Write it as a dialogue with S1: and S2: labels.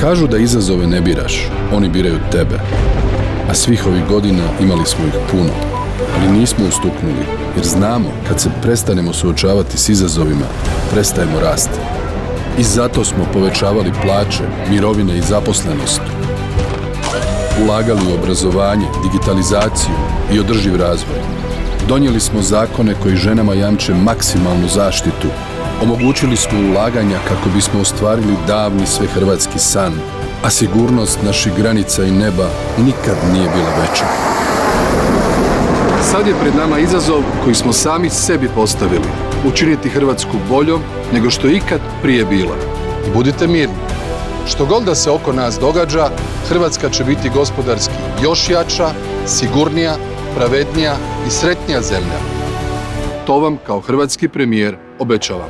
S1: Kažu da izazove ne biraš, oni biraju tebe. A svih ovih godina imali smo ih puno, ali nismo ustuknuli, jer znamo kad se prestanemo suočavati s izazovima, prestajemo rasti. I zato smo povećavali plaće, mirovine i zaposlenost. Ulagali u obrazovanje, digitalizaciju i održiv razvoj. Donijeli smo zakone koji ženama jamče maksimalnu zaštitu. Omogućili smo ulaganja kako bismo ostvarili davni svehrvatski san, a sigurnost naših granica i neba nikad nije bila veća.
S2: Sad je pred nama izazov koji smo sami sebi postavili. Učiniti Hrvatsku boljom nego što je ikad prije bila. I budite mirni. Što god da se oko nas događa, Hrvatska će biti gospodarski još jača, sigurnija, pravednija i sretnija zemlja. To vam kao hrvatski premijer obećavam.